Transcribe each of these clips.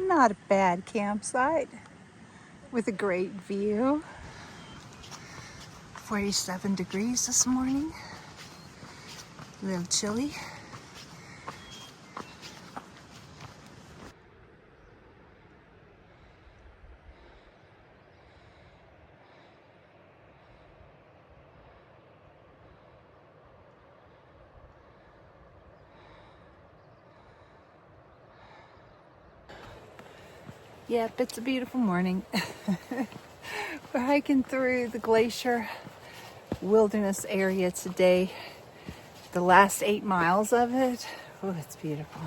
Not a bad campsite with a great view. 47 degrees this morning. A little chilly. Yep, it's a beautiful morning. We're hiking through the glacier wilderness area today. The last 8 miles of it. Oh, it's beautiful.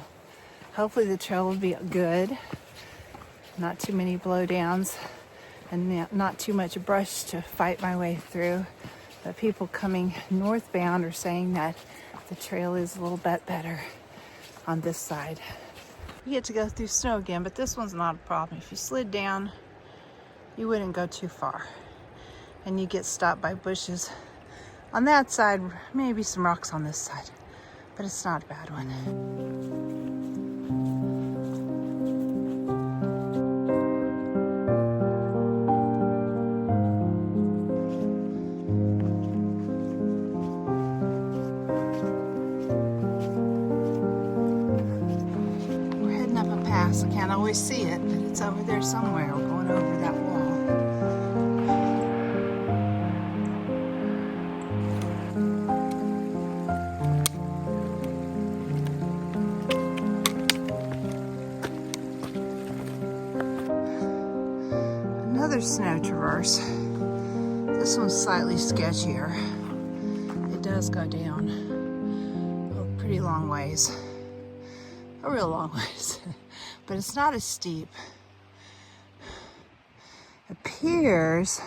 Hopefully the trail will be good. Not too many blowdowns and not too much brush to fight my way through. But people coming northbound are saying that the trail is a little bit better on this side. You get to go through snow again, but this one's not a problem. If you slid down, you wouldn't go too far. And you get stopped by bushes. On that side, maybe some rocks on this side, but it's not a bad one. I can't always see it, but it's over there somewhere. We're going over that wall. Another snow traverse. This one's slightly sketchier. It does go down a pretty long ways. A real long ways. But it's not as steep. It appears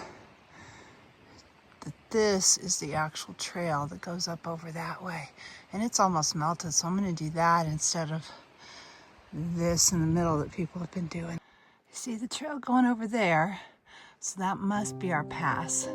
that this is the actual trail that goes up over that way. And it's almost melted, so I'm gonna do that instead of this in the middle that people have been doing. You see the trail going over there, so that must be our pass.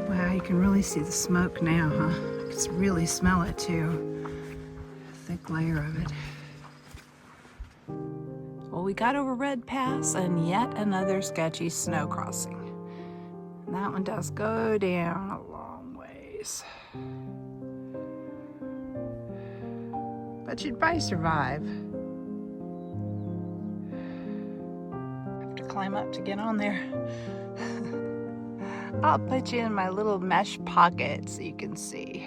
Wow, you can really see the smoke now, huh? You can really smell it too. A thick layer of it. Well, we got over Red Pass and yet another sketchy snow crossing. And that one does go down a long ways. But you'd probably survive. Have to climb up to get on there. I'll put you in my little mesh pocket so you can see.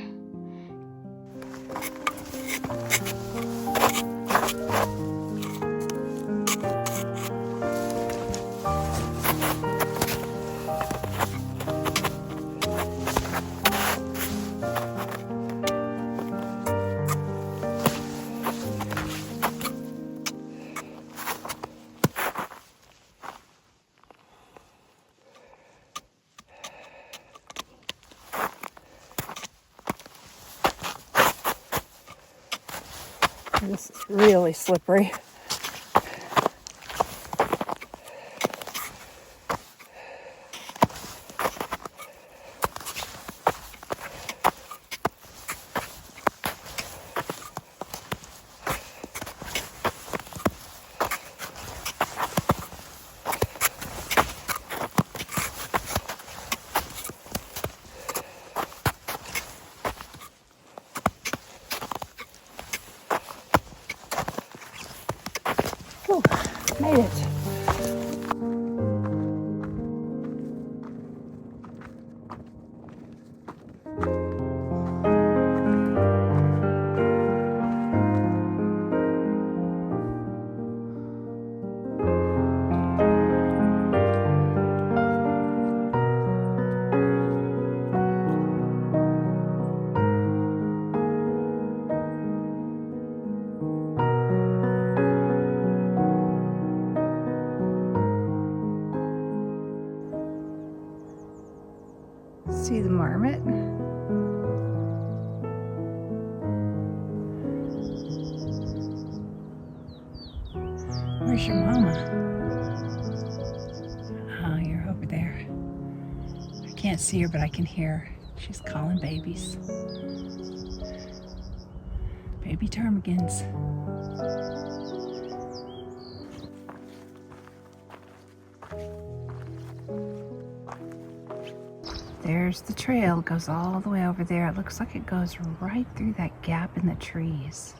This is really slippery. See the marmot. Where's your mama? Oh, you're over there. I can't see her, but I can hear her. She's calling babies. Baby ptarmigans. There's the trail. It goes all the way over there. It looks like it goes right through that gap in the trees.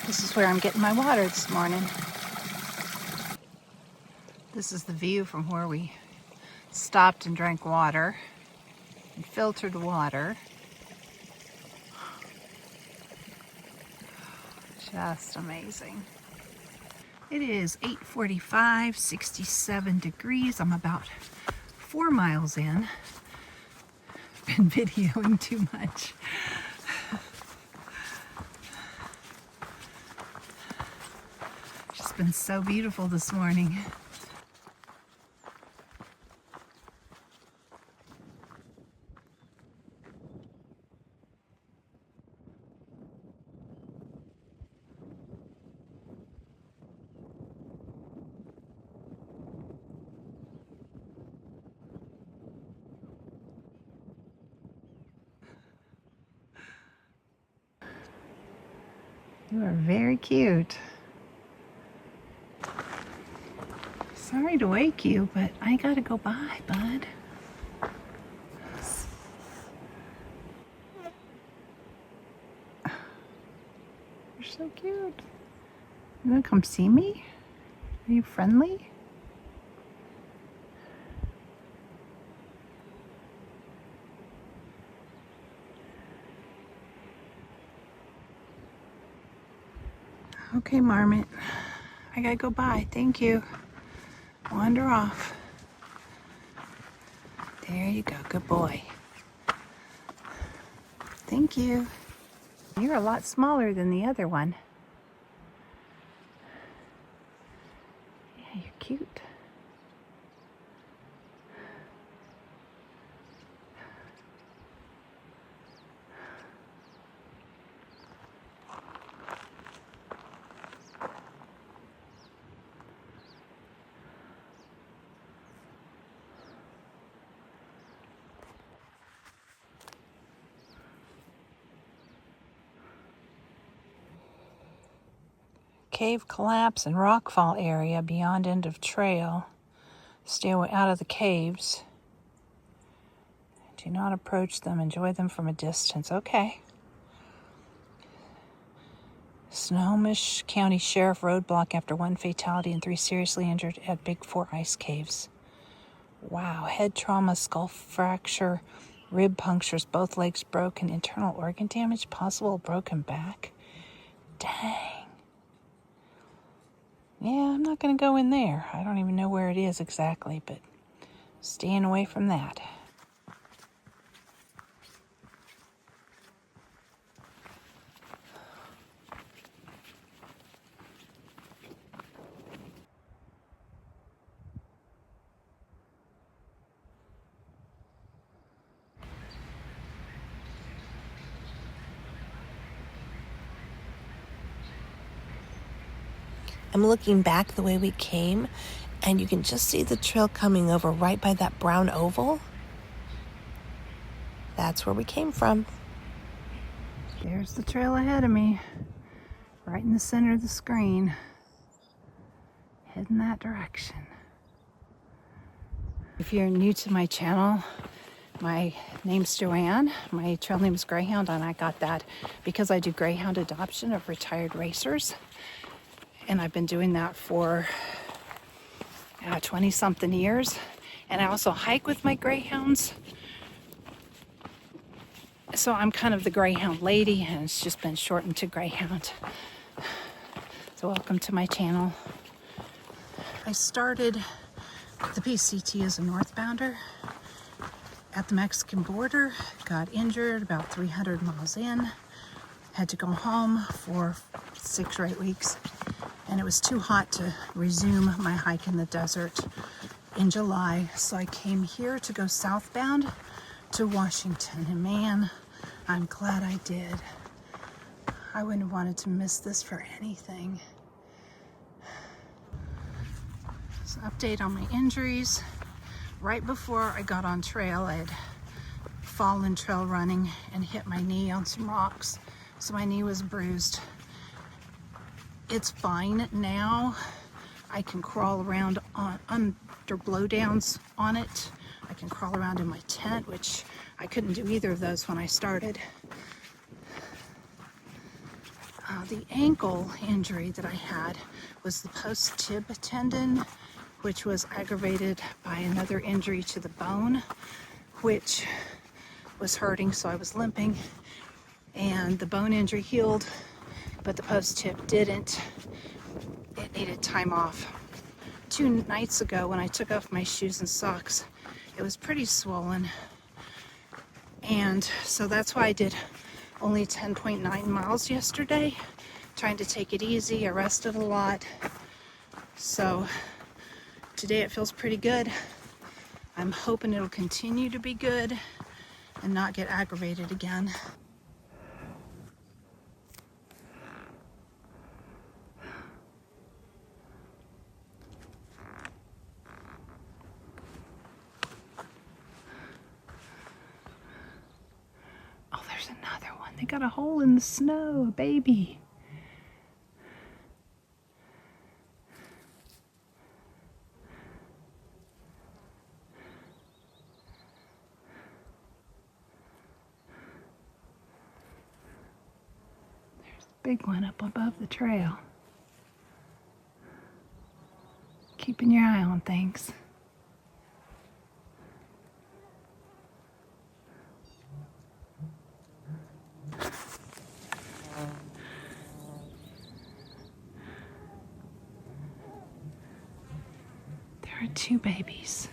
This is where I'm getting my water this morning. This is the view from where we stopped and drank water and filtered water. Just amazing. It is 8:45, 67 degrees. I'm about 4 miles in. Been videoing too much. It's been so beautiful this morning. You are very cute. Sorry to wake you, but I gotta go by, bud. You're so cute. You wanna come see me? Are you friendly? Okay, Marmot. I gotta go by. Thank you. Wander off. There you go. Good boy. Thank you. You're a lot smaller than the other one. Yeah, you're cute. Cave collapse and rockfall area beyond end of trail. Stay away out of the caves. Do not approach them. Enjoy them from a distance. Okay. Snohomish County Sheriff roadblock after 1 fatality and 3 seriously injured at Big 4 ice caves. Wow. Head trauma, skull fracture, rib punctures, both legs broken, internal organ damage, possible broken back. Dang. Yeah, I'm not going to go in there. I don't even know where it is exactly, but staying away from that. I'm looking back the way we came, and you can just see the trail coming over right by that brown oval. That's where we came from. There's the trail ahead of me, right in the center of the screen. Heading that direction. If you're new to my channel, my name's Joanne. My trail name is Greyhound, and I got that because I do greyhound adoption of retired racers. And I've been doing that for 20-something years. And I also hike with my greyhounds. So I'm kind of the greyhound lady, and it's just been shortened to Greyhound. So welcome to my channel. I started the PCT as a northbounder at the Mexican border. Got injured about 300 miles in. Had to go home for 6 or 8 weeks. and it was too hot to resume my hike in the desert in July. So I came here to go southbound to Washington, and man, I'm glad I did. I wouldn't have wanted to miss this for anything. So update on my injuries. Right before I got on trail, I had fallen trail running and hit my knee on some rocks. So my knee was bruised. It's fine now. I can crawl around under blowdowns on it. I can crawl around in my tent, which I couldn't do either of those when I started. The ankle injury that I had was the post-tib tendon, which was aggravated by another injury to the bone, which was hurting, so I was limping. And the bone injury healed, but the post-tib didn't. It needed time off. 2 nights ago, when I took off my shoes and socks, it was pretty swollen. And so that's why I did only 10.9 miles yesterday, trying to take it easy. I rested a lot. So today it feels pretty good. I'm hoping it'll continue to be good and not get aggravated again. Oh, there's another one. They got a hole in the snow, a baby. Big one up above the trail. Keeping your eye on things. There are 2 babies.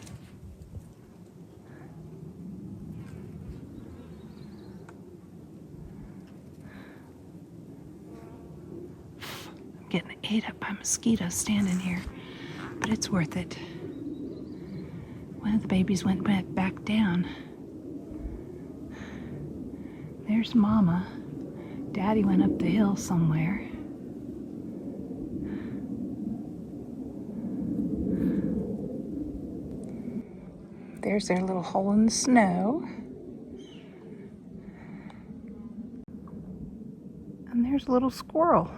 Getting ate up by mosquitoes standing here, but it's worth it. One of the babies went back down. There's Mama. Daddy went up the hill somewhere. There's their little hole in the snow. And there's a little squirrel.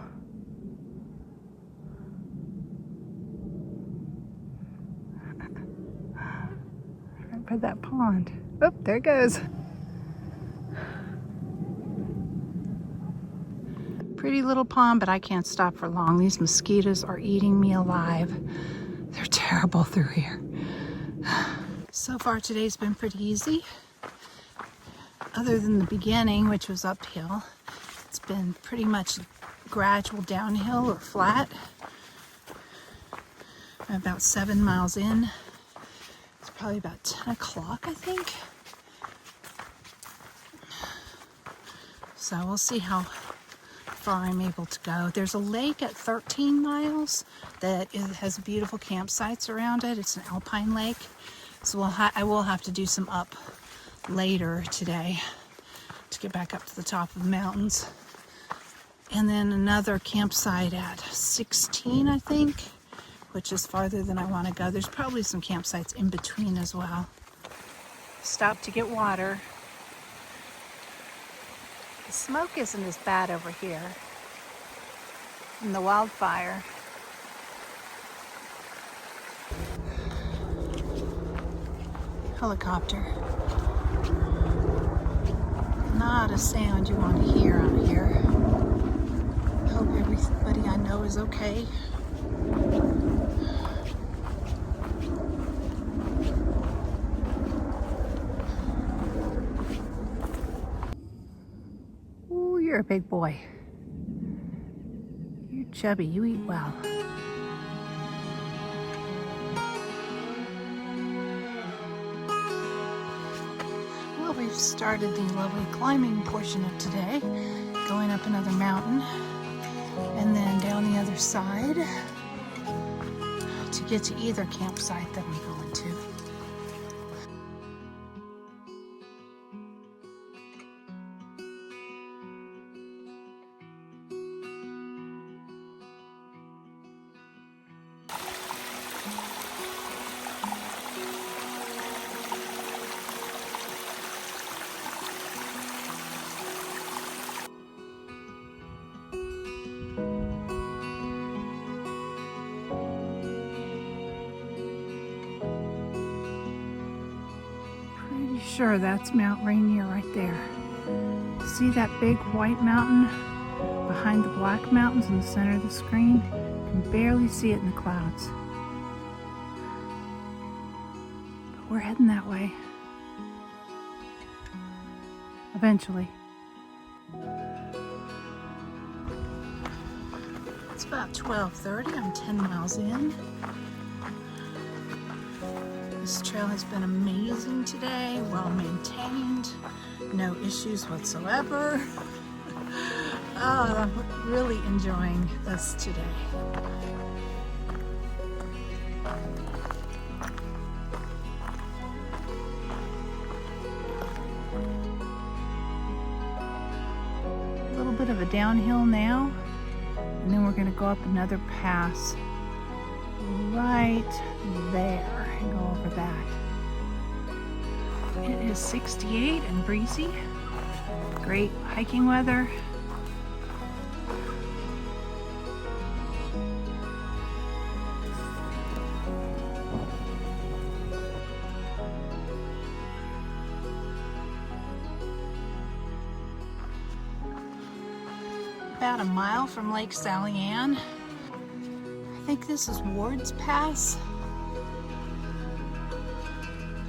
By that pond. Oh, there it goes. Pretty little pond, but I can't stop for long. These mosquitoes are eating me alive. They're terrible through here. So far today's been pretty easy. Other than the beginning, which was uphill, it's been pretty much gradual downhill or flat. I'm about 7 miles in. Probably about 10 o'clock, I think. So we'll see how far I'm able to go. There's a lake at 13 miles that has beautiful campsites around it. It's an alpine lake. So I will have to do some up later today to get back up to the top of the mountains. And then another campsite at 16, I think, which is farther than I want to go. There's probably some campsites in between as well. Stop to get water. The smoke isn't as bad over here from the wildfire. Helicopter. Not a sound you want to hear out here. Hope everybody I know is okay. Ooh, you're a big boy. You're chubby, you eat well. Well, we've started the lovely climbing portion of today, going up another mountain. and then down the other side to get to either campsite that I'm going to. Pretty sure that's Mount Rainier right there. See that big white mountain behind the black mountains in the center of the screen? You can barely see it in the clouds. But we're heading that way. Eventually. It's about 12:30. I'm 10 miles in. This trail has been amazing today, well maintained, no issues whatsoever. Oh, I'm really enjoying this today. A little bit of a downhill now, and then we're going to go up another pass right there and go over that. It is 68 and breezy. Great hiking weather. About a mile from Lake Sally Ann. I think this is Ward's Pass.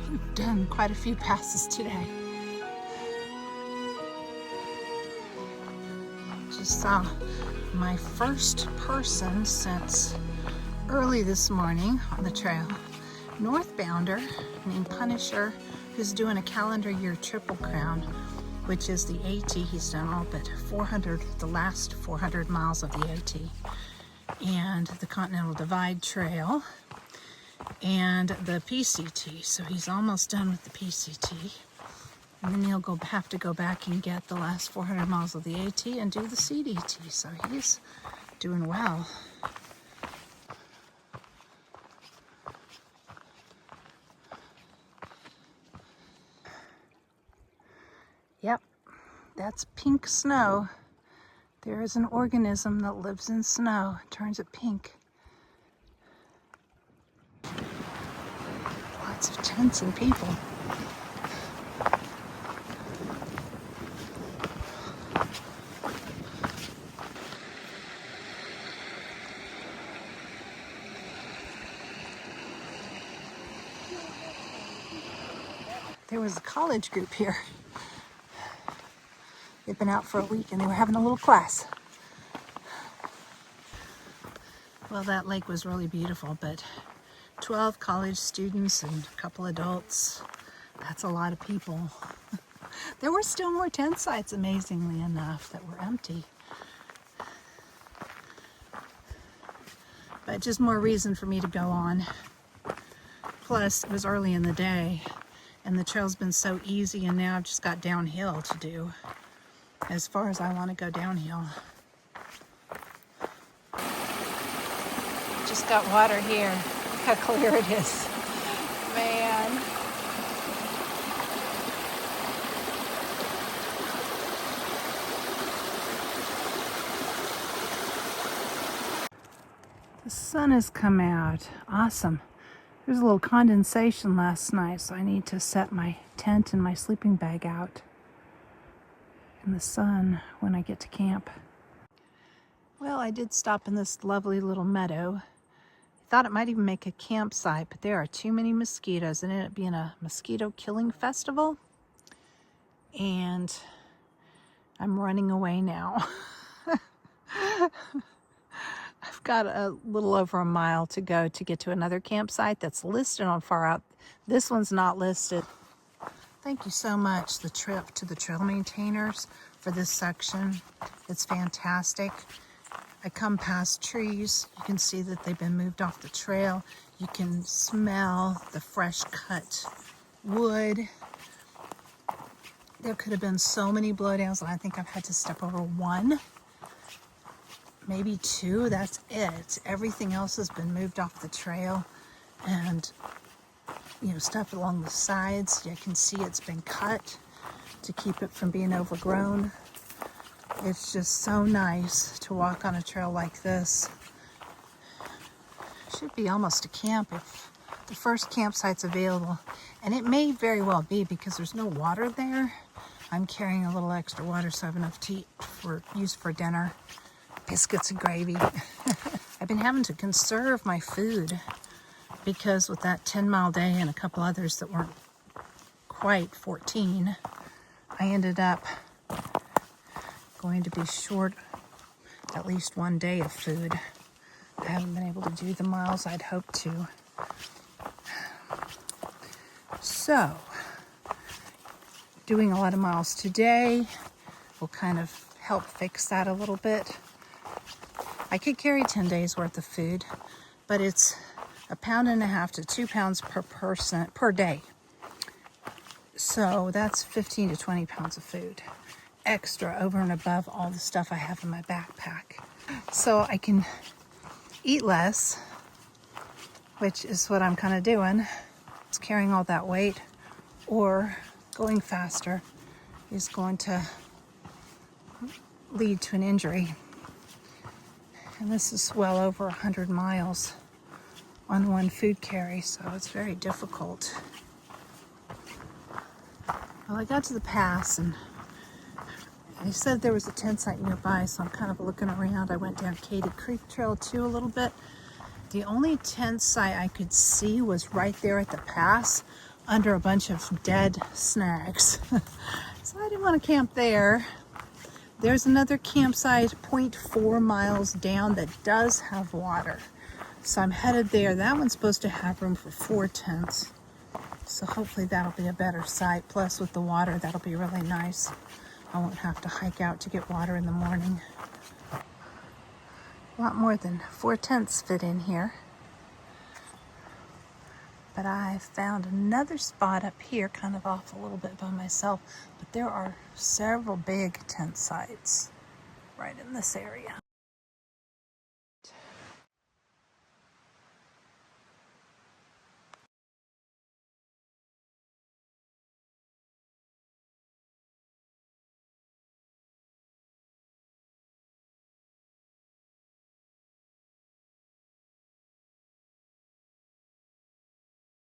We've done quite a few passes today. Just saw my first person since early this morning on the trail. Northbounder named Punisher, who's doing a calendar year Triple Crown, which is the AT. He's done all but 400, the last 400 miles of the AT. And the Continental Divide Trail and the PCT. So he's almost done with the PCT. And then he'll have to go back and get the last 400 miles of the AT and do the CDT. So he's doing well. Yep, that's pink snow. There is an organism that lives in snow, turns it pink. Lots of tents and people. There was a college group here. They've been out for a week and they were having a little class. Well, that lake was really beautiful, but 12 college students and a couple adults, that's a lot of people. There were still more tent sites, amazingly enough, that were empty. But just more reason for me to go on. Plus, it was early in the day and the trail's been so easy, and now I've just got downhill to do as far as I want to go downhill. Just got water here. Look how clear it is. Man. The sun has come out. Awesome. There's a little condensation last night, so I need to set my tent and my sleeping bag out in the sun when I get to camp. Well, I did stop in this lovely little meadow. I thought it might even make a campsite, but there are too many mosquitoes. It ended up being a mosquito killing festival, and I'm running away now. I've got a little over a mile to go to get to another campsite that's listed on Far Out. This one's not listed. Thank you so much, the trail maintainers, for this section. It's fantastic. I come past trees. You can see that they've been moved off the trail. You can smell the fresh cut wood. There could have been so many blowdowns, and I think I've had to step over one, maybe two. That's it. Everything else has been moved off the trail, and stuff along the sides. You can see it's been cut to keep it from being overgrown. It's just so nice to walk on a trail like this. Should be almost a camp if the first campsite's available. And it may very well be, because there's no water there. I'm carrying a little extra water so I have enough to eat use for dinner. Biscuits and gravy. I've been having to conserve my food because with that 10-mile day and a couple others that weren't quite 14, I ended up going to be short at least one day of food. I haven't been able to do the miles I'd hoped to. So, doing a lot of miles today will kind of help fix that a little bit. I could carry 10 days worth of food, but it's 1.5 pounds to 2 pounds per person per day. So that's 15 to 20 pounds of food extra over and above all the stuff I have in my backpack. So I can eat less, which is what I'm kind of doing. It's carrying all that weight, or going faster is going to lead to an injury. And this is well over 100 miles on one food carry, so it's very difficult. Well, I got to the pass, and they said there was a tent site nearby, so I'm kind of looking around. I went down Katy Creek Trail too a little bit. The only tent site I could see was right there at the pass under a bunch of dead snags. So I didn't want to camp there. There's another campsite 0.4 miles down that does have water. So I'm headed there. That one's supposed to have room for 4 tents. So hopefully that'll be a better site. Plus with the water, that'll be really nice. I won't have to hike out to get water in the morning. A lot more than 4 tents fit in here. But I found another spot up here, kind of off a little bit by myself. But there are several big tent sites right in this area.